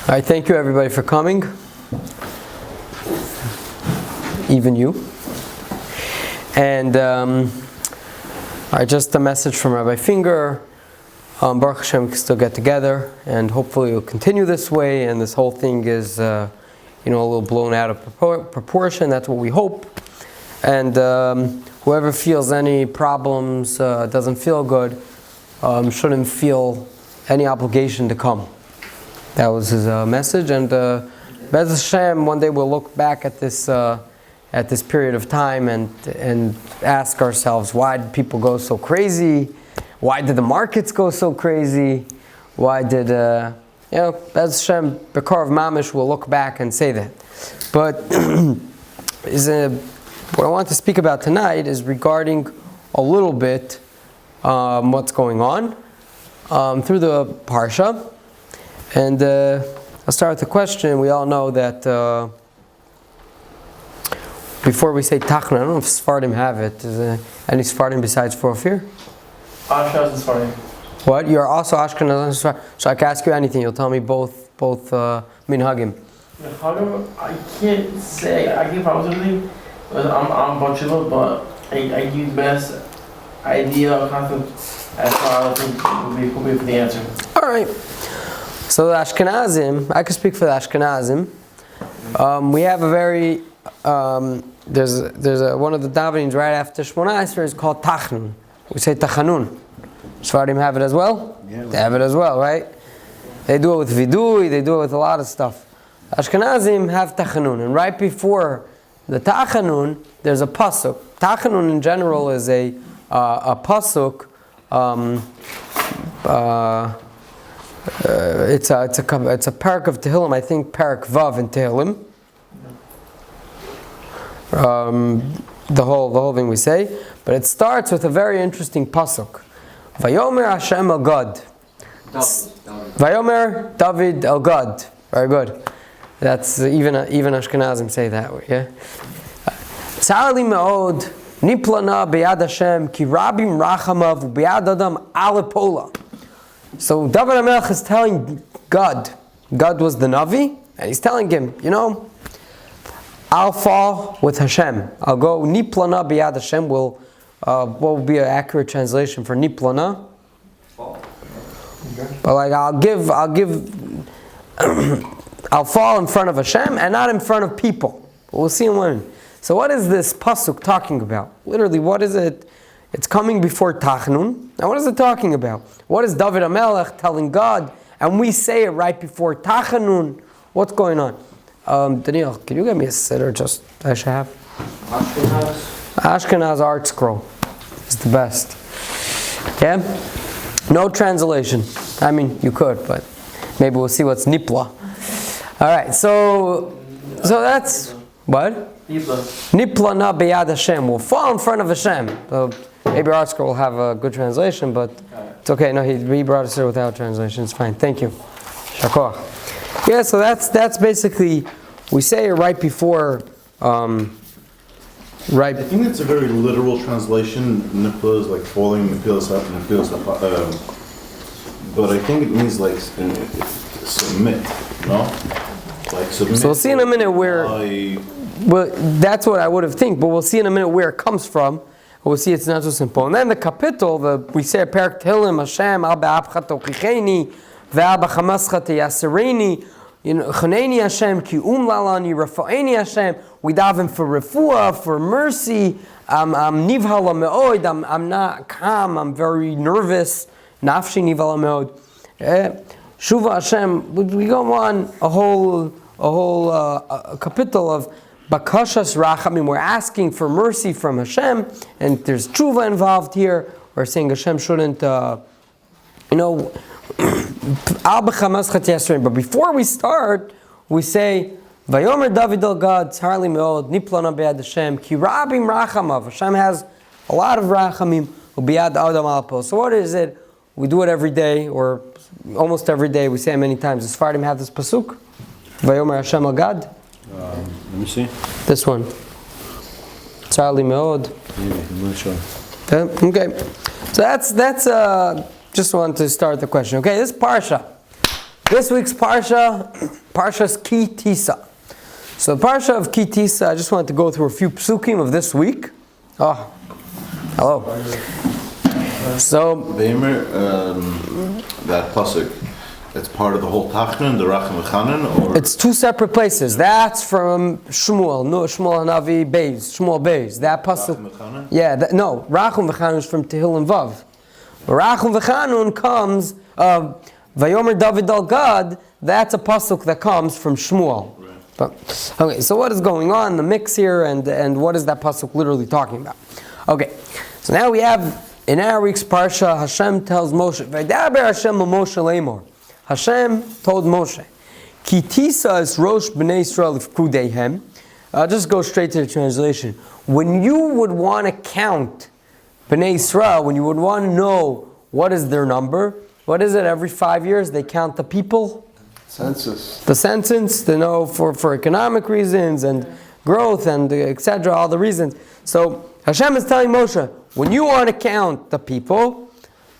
All right, thank you everybody for coming. Even you. And just a message from Rabbi Finger. Baruch Hashem, we can still get together, and hopefully we'll continue this way. And this whole thing is, a little blown out of proportion. That's what we hope. And whoever feels any problems, doesn't feel good, shouldn't feel any obligation to come. That was his message. And Bez Hashem, one day we'll look back at this period of time and ask ourselves, why did people go so crazy? Why did the markets go so crazy? Why did, Bez Hashem, Bekar of Mamish will look back and say that. But what I want to speak about tonight is regarding a little bit what's going on through the Parsha. And I'll start with the question. We all know that before we say Tachna, I don't know if Sephardim have it. Is there any Sephardim besides for Ophir? Ashkenaz is Sephardim. What? You're also Ashkenaz and Sephardim. So I can ask you anything. You'll tell me both minhagim. Minhagim, I can't say. I can't promise anything. I'm Bachiva, but I give the best idea, concept as far as I think would be for the answer. All right. So the Ashkenazim, I can speak for the Ashkenazim. We have a very there's one of the davenings right after Shmona Esrei is called Tachnun. We say Tachanun. Sephardim have it as well. Yeah, they have it as well, right? They do it with vidui. They do it with a lot of stuff. Ashkenazim have Tachanun, and right before the Tachanun, there's a pasuk. Tachanun in general is a pasuk. It's a parak of Tehillim. I think parak Vav in Tehillim. The whole thing we say, but it starts with a very interesting pasuk. Vayomer Hashem el Gad. Vayomer David el Gad. Very good. That's even Ashkenazim say that way. Yeah. Tzar li me'od niplana beyad Hashem ki rabim rachamav beyad adam alepola. So David HaMelech is telling God was the Navi, and he's telling him, I'll fall with Hashem. I'll go niplana biyad Hashem. What will be an accurate translation for niplana? Fall. Okay. But I'll fall in front of Hashem and not in front of people. We'll see in one. So what is this pasuk talking about? Literally, what is it? It's coming before Tachnun. Now what is it talking about? What is David HaMelech telling God? And we say it right before Tachanun. What's going on? Daniel, can you get me a sitter just I should have? Ashkenaz art scroll. It's the best. Okay? No translation. I mean, you could, but maybe we'll see what's Nipla. Alright, so that's what? Nipla na beyad Hashem. We'll fall in front of Hashem. Maybe our scroll will have a good translation, but it's okay. No, he brought us here without translation. It's fine. Thank you. Shakoch. Yeah, so that's basically, we say it right before, right. I think it's a very literal translation. Nipla is like falling, Nipla is up, Nipla is up. But I think it means like submit, no? Like submit. So we'll see in a minute where, well, that's what I would have think, but we'll see in a minute where it comes from. We'll see it's not so simple. And then the kapitel, we say a parak Tehillim, Hashem, al be'apcha tochicheni, ve'al b'chamascha teyasereini, chaneni Hashem, ki lalani, rafa'eni Hashem. We daven for refuah, for mercy. I'm nivhala me'od. I'm not calm. I'm very nervous. Nafshi nivhala me'od. Shuva Hashem. We go on a whole kapitel of Bakashas Rachamim, we're asking for mercy from Hashem, and there's tshuva involved here. We're saying Hashem shouldn't, Al b'chamas chat yasrein. But before we start, we say, Vayomer David el Gad, tzar li me'od, niplana beyad Hashem, ki rabim rachamav. Hashem has a lot of rachamim, u'biyad adam alpo. So what is it? We do it every day, or almost every day. We say it many times. Does Sephardim have this pasuk? Vayomer Hashem el Gad. Let me see. This one. Tzar li me'od. I'm not sure. Okay. So that's just wanted to start the question. Okay, this parsha. This week's Parshas Ki Tisa. So the Parsha of Ki Tisa, I just wanted to go through a few psukim of this week. Oh, hello. So, Weimer, that pasuk, it's part of the whole Tachnan, the Racham V'chanan, or? it's two separate places. That's from Shmuel, no, Shmuel Hanavi Beis, Shmuel Beis. That pasuk. Racham V'chanan? Yeah, no, Rachum V'chanun is from Tehillim Vav. Rachum V'chanun comes, Vayomer David al Gad, that's a pasuk that comes from Shmuel. Right. But, okay, so what is going on, the mix here, and what is that pasuk literally talking about? Okay, so now we have, in our week's Parsha, Hashem tells Moshe, V'daber Hashem Moshe Lemor. Hashem told Moshe, Ki Tisa is Rosh B'nai Yisrael Ifkudeihem. I'll just go straight to the translation. When you would want to count B'nai Yisrael, when you would want to know what is their number, what is it, every 5 years they count the people? Census. The census, to know for economic reasons and growth and etc., all the reasons. So Hashem is telling Moshe, when you want to count the people,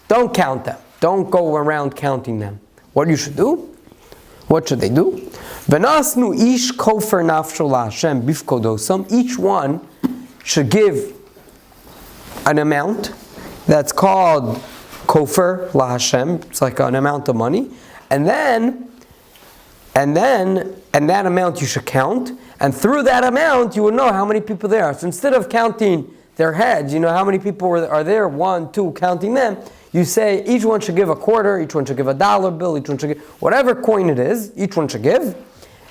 don't count them. Don't go around counting them. What you should do? What should they do? V'nasnu ish kofer nafsho laHashem bifkodosam. Each one should give an amount that's called kofer laHashem. It's like an amount of money, and that amount you should count, and through that amount you will know how many people there are. So instead of counting their heads, you know how many people are there, 1, 2, counting them, you say each one should give a quarter, each one should give a dollar bill, each one should give whatever coin it is, each one should give,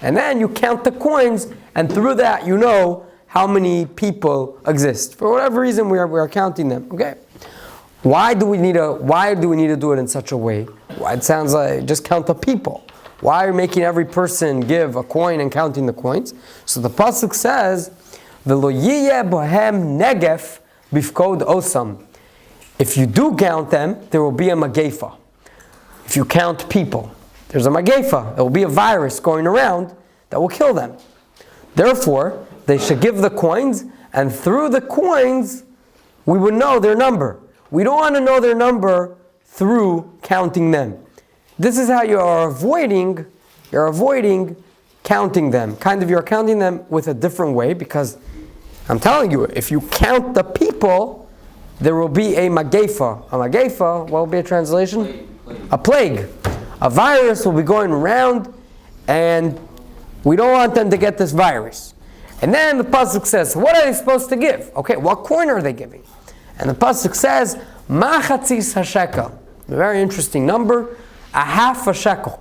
and then you count the coins, and through that you know how many people exist. For whatever reason we are counting them. Okay. Why do we need to do it in such a way? Well, it sounds like just count the people. Why are you making every person give a coin and counting the coins? So the pasuk says, "V'lo yiyeh bohem negef bifkod osam." If you do count them, there will be a magefa. If you count people, there's a magefa. There will be a virus going around that will kill them. Therefore, they should give the coins, and through the coins, we would know their number. We don't want to know their number through counting them. This is how you're avoiding counting them. You're counting them with a different way, because I'm telling you, if you count the people, there will be a magefa. A magefa, what will be a translation? A plague. A virus will be going around, and we don't want them to get this virus. And then the pasuk says, what are they supposed to give? Okay, what coin are they giving? And the pasuk says, machatzis hashekel. A very interesting number. A half a shekel.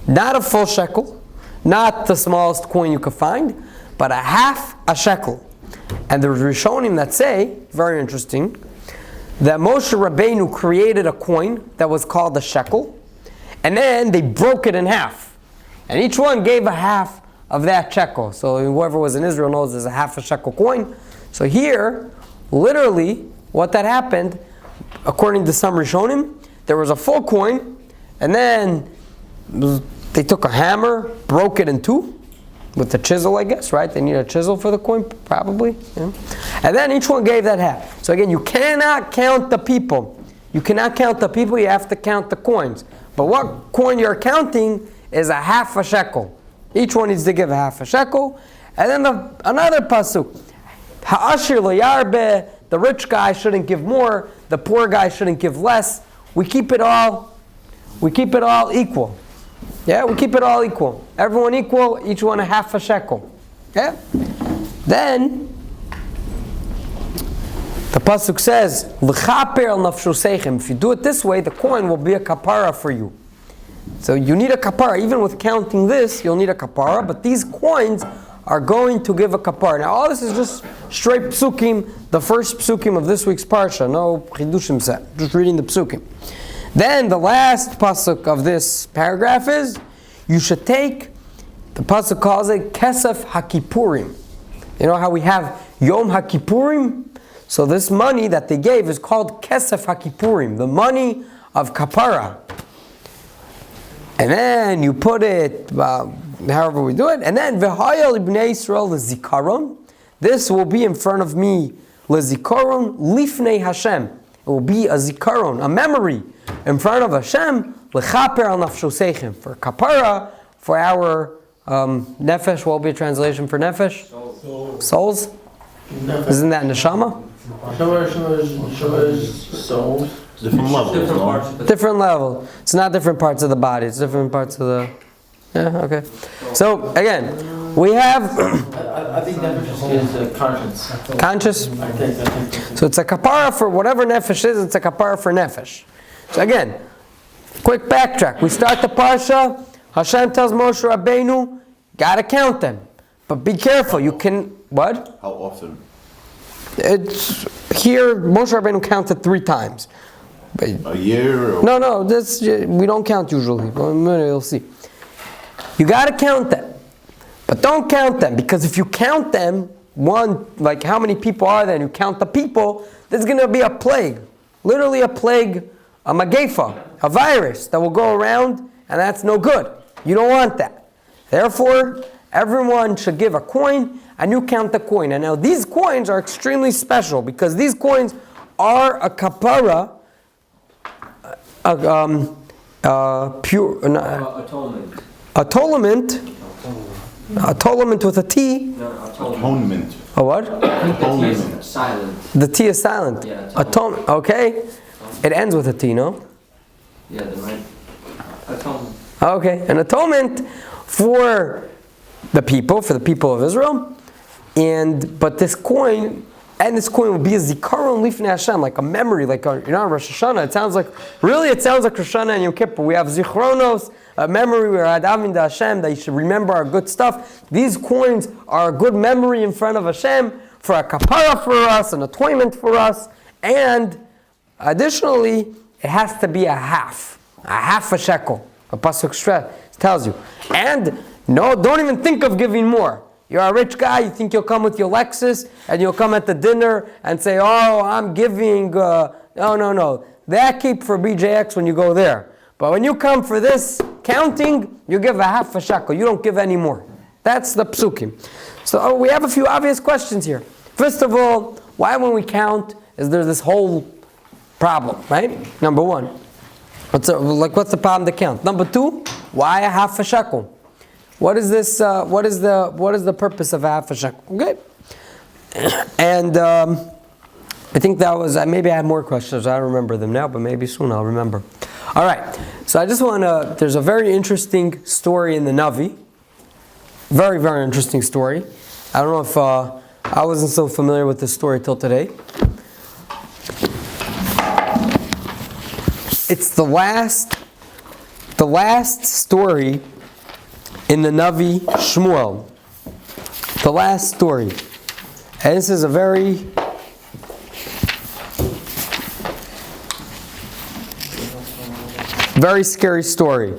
Not a full shekel, not the smallest coin you could find, but a half a shekel. And there's Rishonim that say, very interesting, that Moshe Rabbeinu created a coin that was called a shekel, and then they broke it in half. And each one gave a half of that shekel. So whoever was in Israel knows there's a half a shekel coin. So here, literally, what that happened, according to some Rishonim, there was a full coin, and then they took a hammer, broke it in two, with the chisel, I guess, right? They need a chisel for the coin, probably. Yeah. And then each one gave that half. So again, you cannot count the people. You cannot count the people, you have to count the coins. But what coin you're counting is a half a shekel. Each one needs to give a half a shekel. And then another pasuk. Ha'ashir lo yarbe, the rich guy shouldn't give more, the poor guy shouldn't give less. We keep it all equal. Yeah, we keep it all equal. Everyone equal, each one a half a shekel. Yeah? Then, the pasuk says, L'chaper al nafshoseichem. If you do it this way, the coin will be a kapara for you. So you need a kapara. Even with counting this, you'll need a kapara, but these coins are going to give a kapara. Now all this is just straight psukim, the first psukim of this week's parsha, no chidushim set, just reading the psukim. Then the last pasuk of this paragraph is, you should take, the pasuk calls it Kesef HaKippurim. You know how we have Yom HaKippurim? So this money that they gave is called Kesef HaKippurim, the money of kapara. And then you put it, however we do it, and then V'hayel Ibnei Yisrael L'zikaron. This will be in front of me, L'zikaron Lifnei Hashem. It will be a zikaron, a memory, in front of Hashem, L'chaper al nafshosechem. For kapara, for our nefesh, what will be a translation for nefesh? Souls. Isn't that neshama? Souls. Different levels, no? Different level. It's not different parts of the body. It's different parts of the... Yeah, okay. So, again, we have... I think nefesh is conscience. Conscious? I think. So it's a kapara for whatever nefesh is, it's a kapara for nefesh. So again, quick backtrack. We start the parsha, Hashem tells Moshe Rabbeinu, gotta count them. But be careful, you can... What? How often? It's here, Moshe Rabbeinu counted 3 times. A year? Or? No, this we don't count usually. But in a minute you'll see. You got to count them, but don't count them, because if you count them, like how many people are there, and you count the people, there's going to be a plague, literally a plague, a magefa, a virus that will go around, and that's no good. You don't want that. Therefore, everyone should give a coin, and you count the coin. And now these coins are extremely special because these coins are a kapara. Atonement with a T. No, atonement. A what? Atonement. Silent. The T is silent. Yeah, Atonement. Okay. It ends with a T, no? Yeah, the right. Atonement. Okay. An atonement for the people of Israel. But this coin will be a zikaron lifnei Hashem, like a memory, like Rosh Hashanah. It sounds like Rosh Hashanah and Yom Kippur. We have zichronos, a memory where Adavin to Hashem, that you should remember our good stuff. These coins are a good memory in front of Hashem, for a kapara for us, an atonement for us, and additionally, it has to be a half a shekel. A pasuk tells you. And no, don't even think of giving more. You're a rich guy, you think you'll come with your Lexus, and you'll come at the dinner and say, oh, I'm giving, no. That keep for BJX when you go there. But when you come for this counting, you give a half a shekel. You don't give any more. That's the psukim. So we have a few obvious questions here. First of all, why when we count is there this whole problem, right? Number one. What's the problem to count? Number two, why a half a shekel? What is this? What is the purpose of half a shekel? Okay, and I think that was maybe I have more questions. I don't remember them now, but maybe soon I'll remember. All right. So I just want to. There's a very interesting story in the Navi. Very, very interesting story. I don't know if I wasn't so familiar with this story till today. It's the last story in the Navi Shmuel. The last story. And this is a very scary story.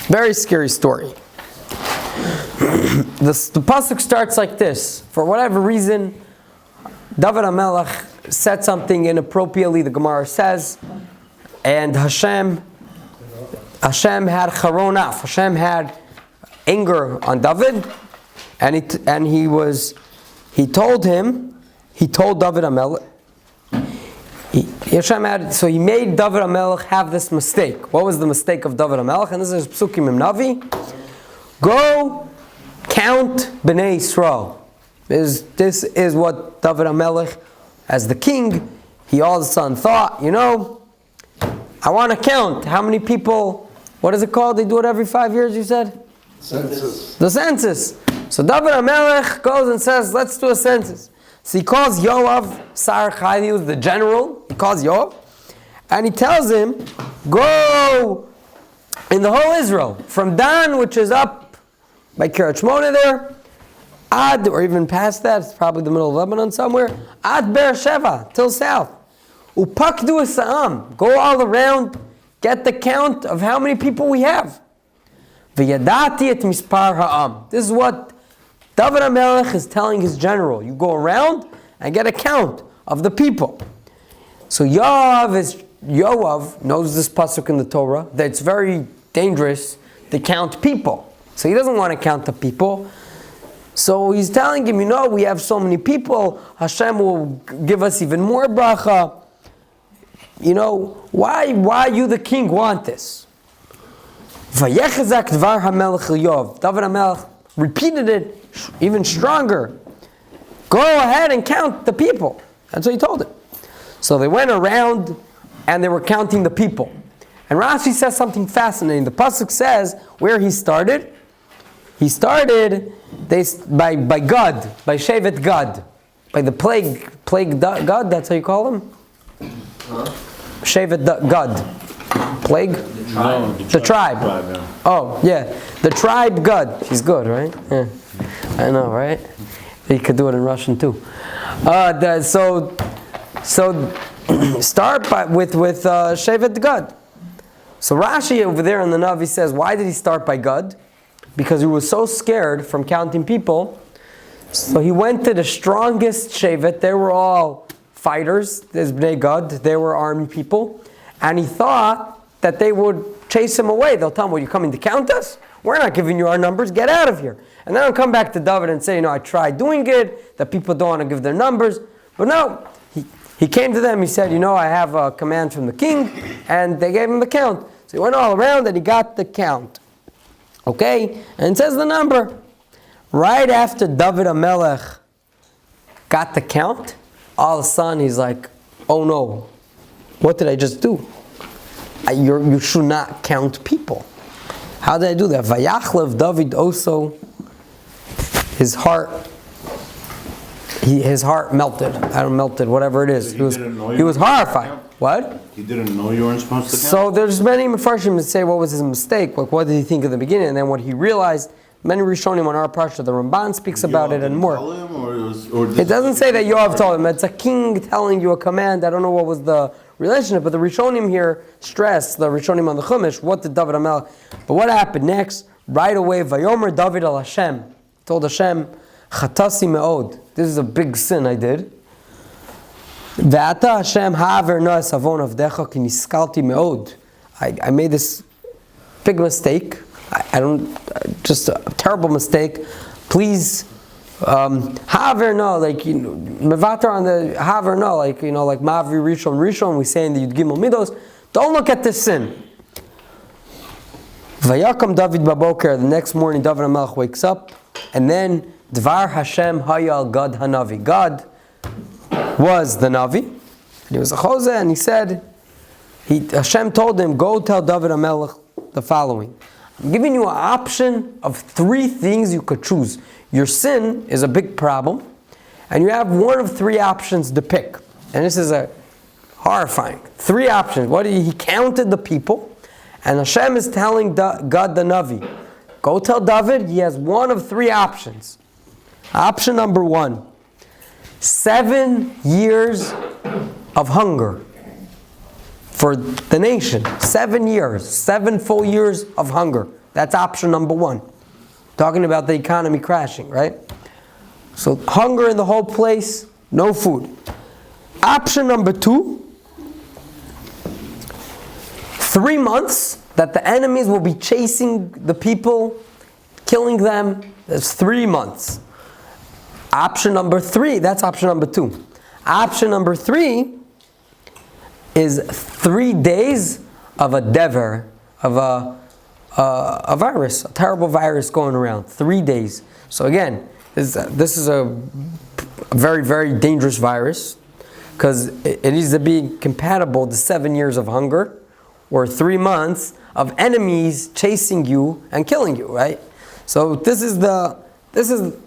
Very scary story. The pasuk starts like this. For whatever reason, David HaMelech said something inappropriately, the Gemara says, and Hashem had charonaf. Hashem had anger on David, and he told David HaMelech. So he made David HaMelech have this mistake. What was the mistake of David HaMelech? And this is Psukim im Navi. Go count Bnei Yisrael. This is what David HaMelech, as the king, he all of a sudden thought, I want to count how many people, what is it called? They do it every 5 years, you said? Census. The census. So David HaMelech goes and says, let's do a census. So he calls Yoav, Sar Chai, who's the general. He calls Yoav, and he tells him, go in the whole Israel, from Dan, which is up by Kiryat Shmona there, Ad, or even past that, it's probably the middle of Lebanon somewhere, Ad Beersheba, till south. Upakdu Sa'am, go all around, get the count of how many people we have. V'yadati et mispar ha'am. This is what David HaMelech is telling his general. You go around and get a count of the people. So Yoav knows this pasuk in the Torah, that it's very dangerous to count people. So he doesn't want to count the people. So he's telling him, we have so many people, Hashem will give us even more bracha. why you the king want this? Vayechazak dvar hamelech Yov. David HaMelech repeated it even stronger. Go ahead and count the people. That's what he told him. So they went around and they were counting the people. And Rashi says something fascinating. The pasuk says where he started. He started by God, by Shevet Gad, by the plague God. That's how you call him. Shevet Gad, plague. The tribe. Yeah. Oh yeah, the tribe God. She's good, right? Yeah. I know, right? He could do it in Russian too. So start with Shevet Gad. So Rashi over there in the Navi says, why did he start by Gad? Because he was so scared from counting people. So he went to the strongest Shevet. They were all fighters. There's Bnei Gad. They were army people. And he thought that they would chase him away. They'll tell him, well, you're coming to count us? We're not giving you our numbers. Get out of here. And then I'll come back to David and say, I tried doing it. The people don't want to give their numbers. But no, he came to them. He said, I have a command from the king. And they gave him the count. So he went all around and he got the count. Okay? And it says the number. Right after David HaMelech got the count, all of a sudden he's like, oh no, what did I just do? You should not count people. How did I do that? Vayachlev David also, his heart melted. I don't melted, whatever it is. He was horrified. What? He didn't know you weren't supposed to count? So there's many Mefarshim that say what was his mistake, like what did he think in the beginning, and then what he realized. Many Rishonim on our parsha, the Ramban speaks about it and more. It doesn't say that Yoav told him. It's a king telling you a command. I don't know what was the relationship, but the Rishonim here stress, the Rishonim on the Chumash, what did David HaMelech. But what happened next? Right away, Vayomer David al Hashem told Hashem, Chatasi me'od. This is a big sin I did. Ve'ata Hashem ha'aver no'es avon avdecha ki niskalti me'od. I made this big mistake. Just a terrible mistake. Please, haver no, mevater on the haver no, like Mavri Rishon, we say in the Yud Gimel Midos, don't look at this sin. Vayakam David Baboker, the next morning David HaMelech wakes up, and then Dvar Hashem Hayal Gad Hanavi. God was the Navi, and he was a Chozeh, and he said, Hashem told him, go tell David HaMelech the following. I'm giving you an option of 3 things you could choose. Your sin is a big problem, and you have one of 3 options to pick. And this is a horrifying. 3 options. He counted the people, and Hashem is telling God the Navi, go tell David he has one of 3 options. Option number 1, 7 years of hunger for the nation. 7 years, 7 full years of hunger. That's option number 1. Talking about the economy crashing, right? So hunger in the whole place, no food. Option number 2, 3 months that the enemies will be chasing the people, killing them. That's 3 months. Option number 3, that's option number 2. Option number 3 is 3 days of a dever, of a virus, a terrible virus going around. 3 days. So again, this is a very, very dangerous virus, because it needs to be compatible to 7 years of hunger or 3 months of enemies chasing you and killing you, right? So this is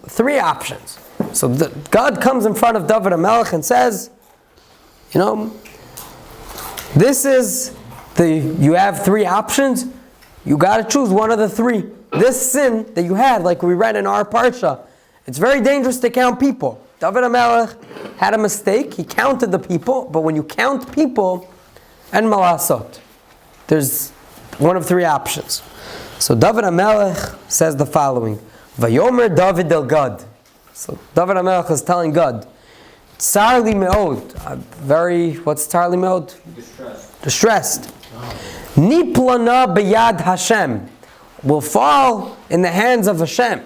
3 options. So God comes in front of David HaMelech and says, this is you have 3 options. You got to choose one of the 3. This sin that you had, like we read in our parsha, it's very dangerous to count people. David HaMelech had a mistake. He counted the people, but when you count people, and malasot, there's one of 3 options. So David HaMelech says the following: Vayomer David el Gad. So David HaMelech is telling God, Tsar li me'od. What's tsar li me'od? Distressed. Niplana beyad Hashem. Will fall in the hands of Hashem.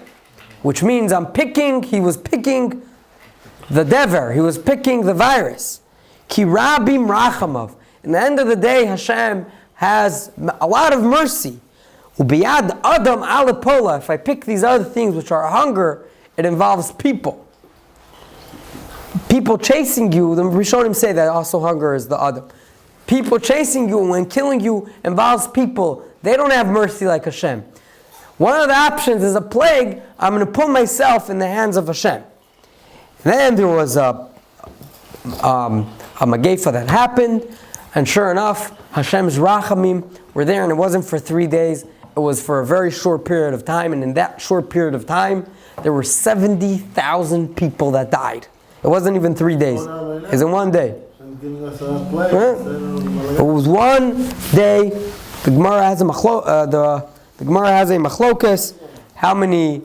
Which means he was picking the dever. He was picking the virus. Ki rabim rachamav. In the end of the day, Hashem has a lot of mercy. Ubiyad adam alapola. If I pick these other things which are hunger, it involves people. People chasing you, the Rishonim say that also hunger is the adam. People chasing you and killing you involves people. They don't have mercy like Hashem. One of the options is a plague. I'm going to put myself in the hands of Hashem. Then there was a Magefa that happened, and sure enough, Hashem's Rachamim were there, and it wasn't for 3 days. It was for a very short period of time, and in that short period of time, there were 70,000 people that died. It wasn't even 3 days. It was in 1 day. It was 1 day. The Gemara has a machlokas. How many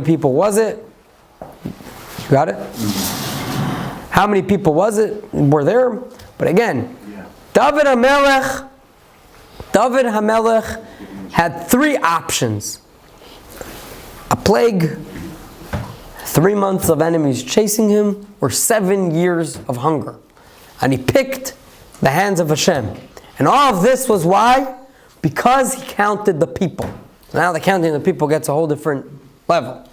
people was it? You got it? How many people was it? Were there? But again, David HaMelech had 3 options. A plague, 3 months of enemies chasing him, or 7 years of hunger. And he picked the hands of Hashem. And all of this was why? Because he counted the people. Now the counting of the people gets a whole different level.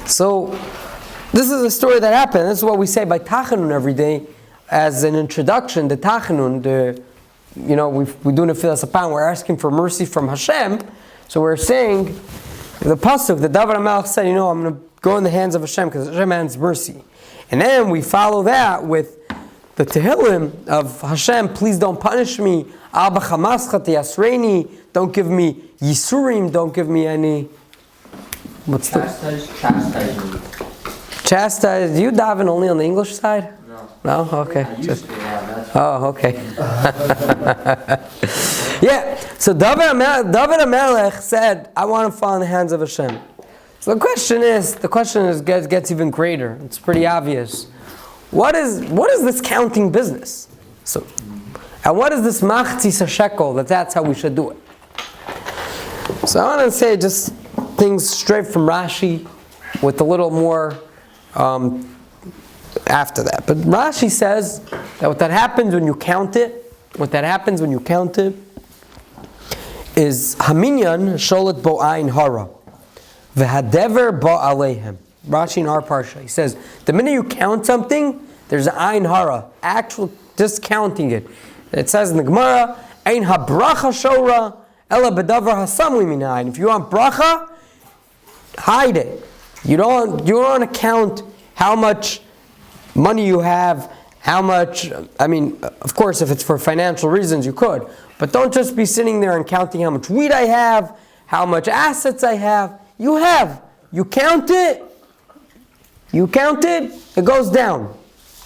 So, this is a story that happened. This is what we say by Tachanun every day as an introduction. The Tachanun, we do Nefilas Apam, we're asking for mercy from Hashem. So we're saying, the Pasuk, the David HaMelech said, I'm going to go in the hands of Hashem because Hashem has mercy. And then we follow that with the Tehillim of Hashem, please don't punish me. Abba Chamaschat Yasreini, don't give me Yisurim, don't give me any... What's Chastise. Do you daven only on the English side? No? Okay. I used to, yeah, okay. Yeah, so David HaMelech said, I want to fall in the hands of Hashem. So the question gets even greater. It's pretty obvious. What is this counting business? So, and what is this machzis shekel? That's how we should do it. So I want to say just things straight from Rashi with a little more after that. But Rashi says that what happens when you count it is Haminyan sholet bo ayin hara v'hadever bo aleihem. Rashi in our parsha, he says, the minute you count something, there's an ayin hara, actual just counting it. It says in the Gemara, ayin habracha shora ela bedavar hasamli min ayin. If you want bracha, hide it. You don't want to count how much money you have, of course, if it's for financial reasons, you could. But don't just be sitting there and counting how much weed I have, how much assets I have. You count it, it goes down.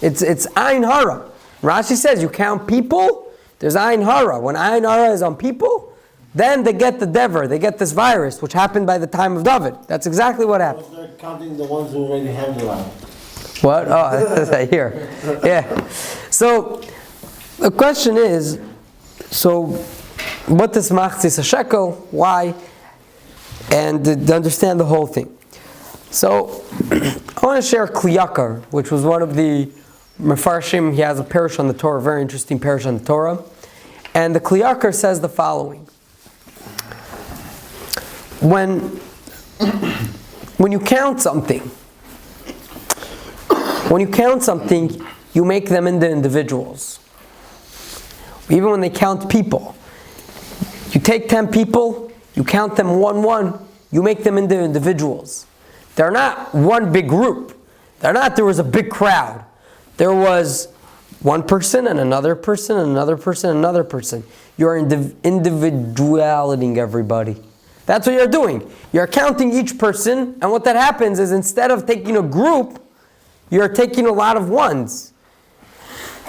It's ayin hara. Rashi says you count people, there's ayin hara. When ayin hara is on people, then they get the dever, they get this virus, which happened by the time of David. That's exactly what happened. They're counting the ones who already have the line. What? Oh, that's right here. Yeah. So, the question is, what is machzis shekel? Why? And to understand the whole thing. So, I want to share Kliyakar, which was one of the Mefarshim. He has a parish on the Torah, very interesting parish on the Torah. And the Kliyakar says the following. When you count something, you make them into individuals. Even when they count people, you take 10 people, you count them 1-1, you make them into individuals. They're not one big group. There was a big crowd. There was one person and another person and another person and another person. You're individuating everybody. That's what you're doing. You're counting each person, and what that happens is instead of taking a group, you're taking a lot of ones.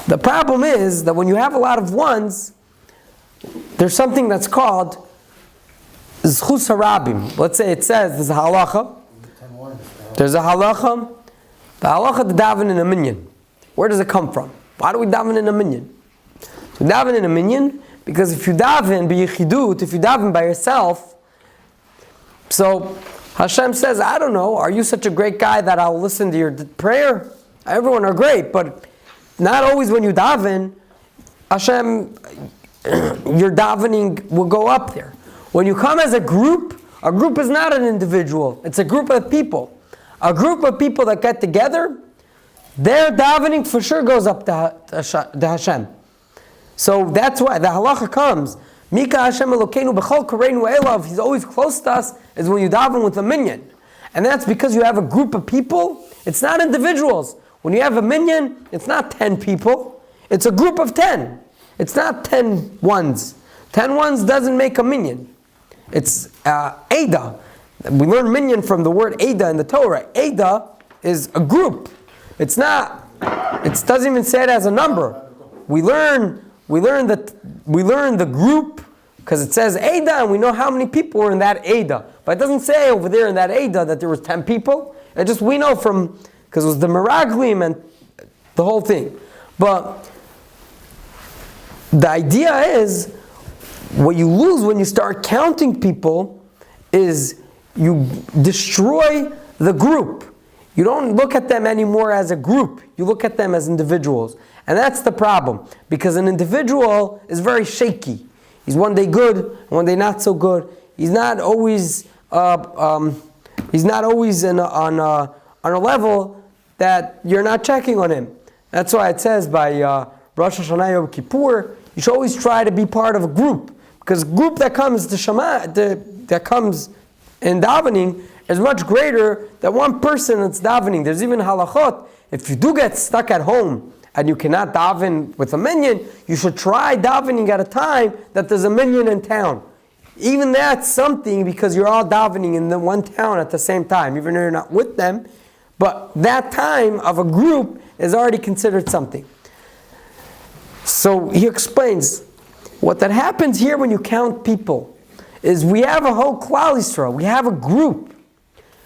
The problem is that when you have a lot of ones, there's something that's called zchus harabim. Let's say it says there's a halacha. There's a halacha. The halacha to daven in a minyan. Where does it come from? Why do we daven in a minyan? We daven in a minyan because if you daven b'yichidut, if you daven by yourself, so Hashem says, I don't know, are you such a great guy that I'll listen to your prayer? Everyone are great, but not always when you daven, Hashem, your davening will go up there. When you come as a group is not an individual. It's a group of people. A group of people that get together, their davening for sure goes up to Hashem. So that's why the halacha comes. Mika Hashem Elokeinu b'chol kareinu elav. He's always close to us. Is when you daven with a minyan, and that's because you have a group of people. It's not individuals. When you have a minyan, it's not 10 people. It's a group of 10. It's not 10 ones. 10 ones doesn't make a minyan. It's Ada. We learn minyan from the word Ada in the Torah. Ada is a group. It's not. It doesn't even say it as a number. We learn the group because it says Ada, and we know how many people were in that Ada. But it doesn't say over there in that Ada that there was 10 people. It just we know from because it was the Meraglim and the whole thing. But the idea is what you lose when you start counting people is you destroy the group. You don't look at them anymore as a group. You look at them as individuals. And that's the problem. Because an individual is very shaky. He's one day good, and one day not so good. He's not always on a level that you're not checking on him. That's why it says by Rosh Hashanah Yom Kippur, you should always try to be part of a group. Because group that comes to that comes in davening is much greater than one person that's davening. There's even halachot. If you do get stuck at home and you cannot daven with a minyan, you should try davening at a time that there's a minyan in town. Even that's something because you're all davening in the one town at the same time, even though you're not with them. But that time of a group is already considered something. So he explains, what that happens here when you count people is we have a whole Klal Yisrael, we have a group.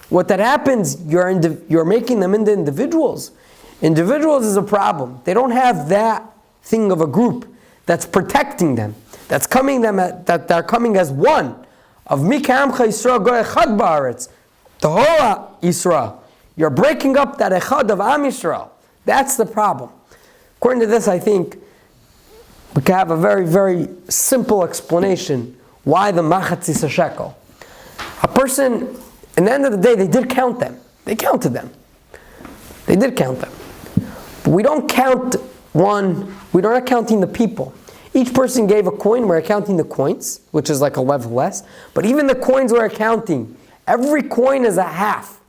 What that happens, you're making them into individuals. Individuals is a problem. They don't have that thing of a group that's protecting them, that's coming them that they're coming as one. Of Mikam Yisrael Goy Echad Ba'aretz, the whole Yisrael. You're breaking up that Echad of Am Yisrael. That's the problem. According to this, I think we can have a very, very simple explanation why the Machatzis shekel. A person, in the end of the day, they did count them. They counted them. They did count them. But we don't count one, we're not counting the people. Each person gave a coin, we're counting the coins, which is like a level less. But even the coins we're counting, every coin is a half.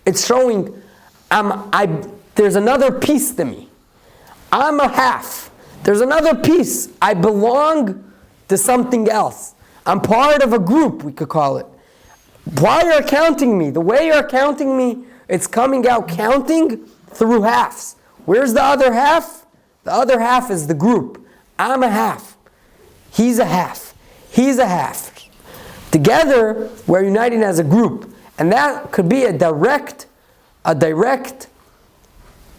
It's showing, there's another piece to me. I'm a half. There's another piece. I belong to something else. I'm part of a group, we could call it. Why you're counting me? The way you're counting me, it's coming out counting through halves. Where's the other half? The other half is the group. I'm a half. He's a half. He's a half. Together, we're uniting as a group. And that could be a direct,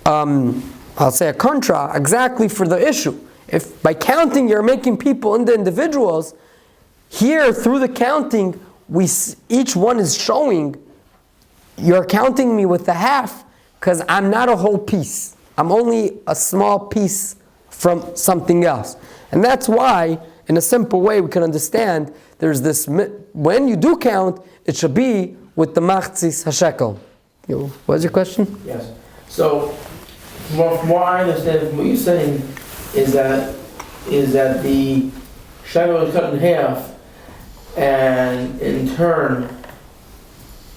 I'll say a contra, exactly for the issue. If by counting you're making people into individuals, here through the counting, each one is showing you're counting me with the half because I'm not a whole piece. I'm only a small piece from something else. And that's why, in a simple way, we can understand there's this, when you do count, it should be with the Machzis HaShekel. What was your question? Yes. So, from what I understand from what you're saying, is that the shekel is cut in half, and in turn,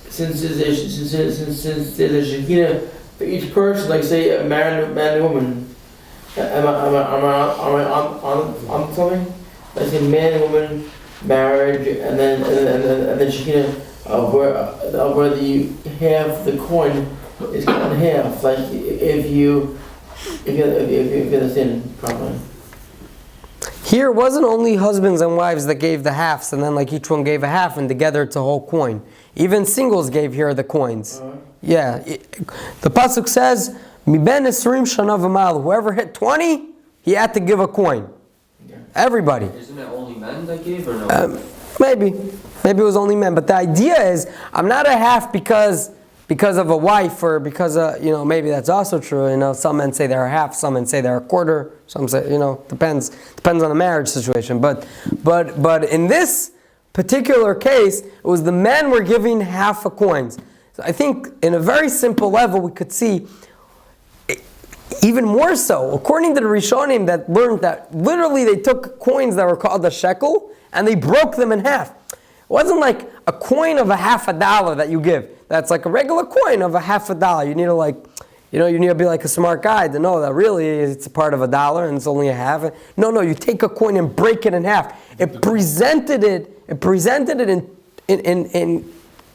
since there's a Shekinah for each person, like say a man and woman, am I on something? Like say man and woman, marriage, and then Shekinah of where you have the coin is cut in half. Like if you understand properly. Here it wasn't only husbands and wives that gave the halves, and then like each one gave a half, and together it's a whole coin. Even singles gave here the coins. Yeah, the pasuk says, "Miben esrim shana v'mal." Whoever hit 20, he had to give a coin. Okay. Everybody. Isn't it only men that gave or no? Maybe it was only men, but the idea is, I'm not a half because because of a wife or because of, maybe that's also true. Some men say they're a half, some men say they're a quarter. Some say, depends on the marriage situation. But in this particular case, it was the men were giving half a coins. So I think in a very simple level, we could see even more so, according to the Rishonim that learned that literally they took coins that were called a shekel and they broke them in half. It wasn't like a coin of $50 that you give. That's like a regular coin of $50. You need to you need to be like a smart guy to know that really it's a part of $1 and it's only a half. No, you take a coin and break it in half. It presented it in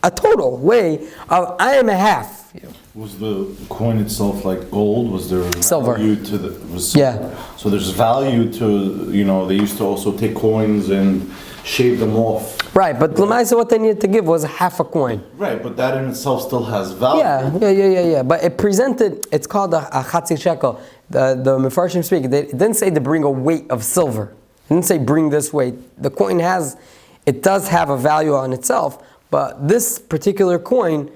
a total way of I am a half. Was the coin itself like gold? Was there Silver. Value to the? Was silver. Yeah. So there's value to they used to also take coins and shave them off. Right, but Lamaisa, what they needed to give was half a coin. Right, but that in itself still has value. Yeah. But it presented. It's called a chatzi shekel. The Mefarshim speak. It didn't say to bring a weight of silver. It didn't say bring this weight. The coin does have a value on itself. But this particular coin,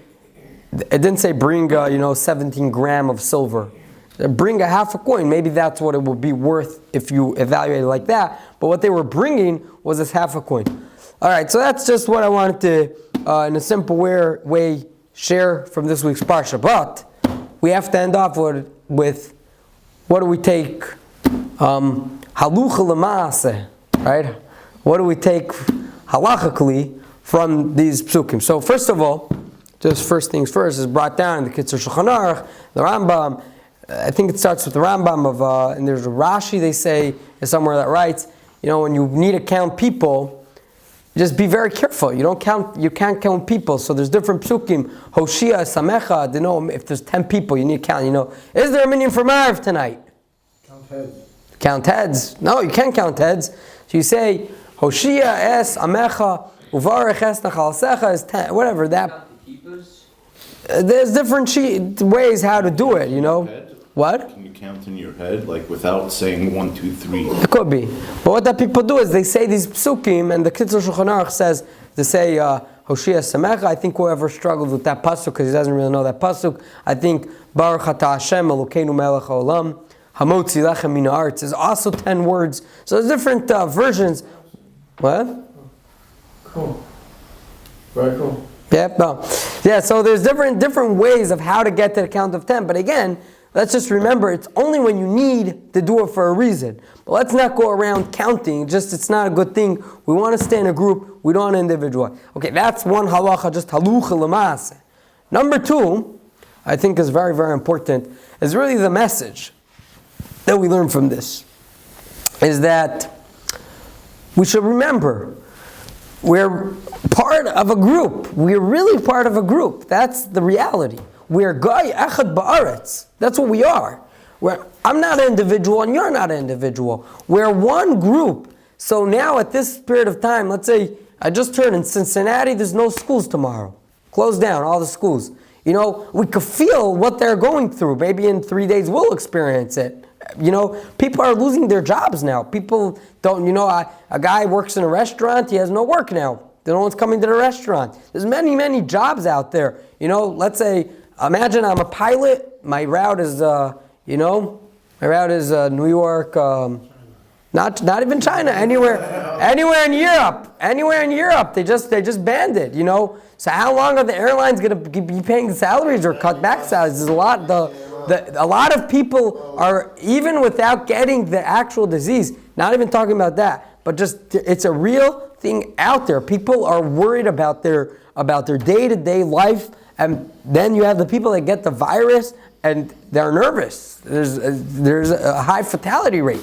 it didn't say bring 17 gram of silver. Bring a half a coin. Maybe that's what it would be worth if you evaluate it like that. But what they were bringing was this half a coin. All right, so that's just what I wanted to, in a simple way, share from this week's parsha. But we have to end off with what do we take? Halucha l'maaseh, right? What do we take halachically from these psukim? So first of all, just first things first, is brought down in the Kitzur Shulchan Aruch, the Rambam. I think it starts with the Rambam and there's a Rashi, they say, is somewhere that writes, when you need to count people, just be very careful. You can't count people. So there's different psukim. Hoshia, Samecha, if there's 10 people, you need to count. Is there a minyan for Ma'ariv tonight? Count heads. Count heads. No, you can't count heads. So you say, Hoshia, Es, Amecha, Uvarech, Es, Nachal, is 10, whatever that. There's different ways how to do it, What? Can you count in your head, without saying 1, 2, 3? It could be. But what that people do is they say these psukim, and the Kitzur Shulchan Aruch says, they say, Hoshia Samecha. I think whoever struggled with that pasuk, because he doesn't really know that pasuk, I think, Baruch Ata Hashem, Elokeinu melech haolam, Hamotzi lechem min haaretz, is also 10 words. So there's different versions. What? Cool. Very cool. Yeah, so there's different ways of how to get to the count of 10. But again, let's just remember, it's only when you need to do it for a reason. But let's not go around counting. It's not a good thing. We want to stay in a group. We don't want an individual. Okay, that's one halacha, just halucha l'maaseh. Number 2, I think is very, very important, is really the message that we learn from this. Is that we should remember, we're part of a group. We're really part of a group. That's the reality. We're Goy Echad Ba'aretz. That's what we are. I'm not an individual and you're not an individual. We're one group. So now at this period of time, let's say, I just heard in Cincinnati there's no schools tomorrow. Closed down, all the schools. We could feel what they're going through. Maybe in 3 days we'll experience it. People are losing their jobs now. People don't, a guy works in a restaurant, he has no work now. No one's coming to the restaurant. There's many, many jobs out there. Let's say, imagine I'm a pilot. My route is, New York, not even China, anywhere in Europe. Anywhere in Europe, they just banned it, So how long are the airlines going to be paying salaries or cut back salaries? There's a lot. A lot of people are, even without getting the actual disease, not even talking about that, but just it's a real thing out there. People are worried about their day-to-day life, and then you have the people that get the virus and they're nervous. There's a high fatality rate.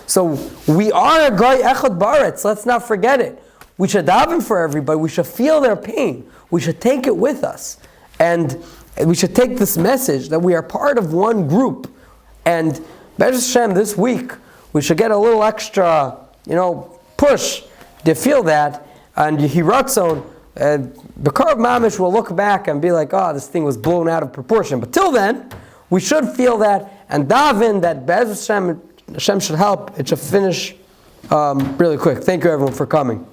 So we are a Goy Echad Ba'aretz. Let's not forget it. We should daven for everybody. We should feel their pain. We should take it with us, and we should take this message that we are part of one group. And Be'ez Hashem, this week, we should get a little extra, push to feel that. And Yehiratzon, B'Karov Mamish will look back and be like, this thing was blown out of proportion. But till then, we should feel that and daven that Be'ez Hashem should help. It should finish really quick. Thank you everyone for coming.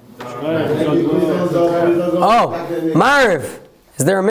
Ma'ariv, is there a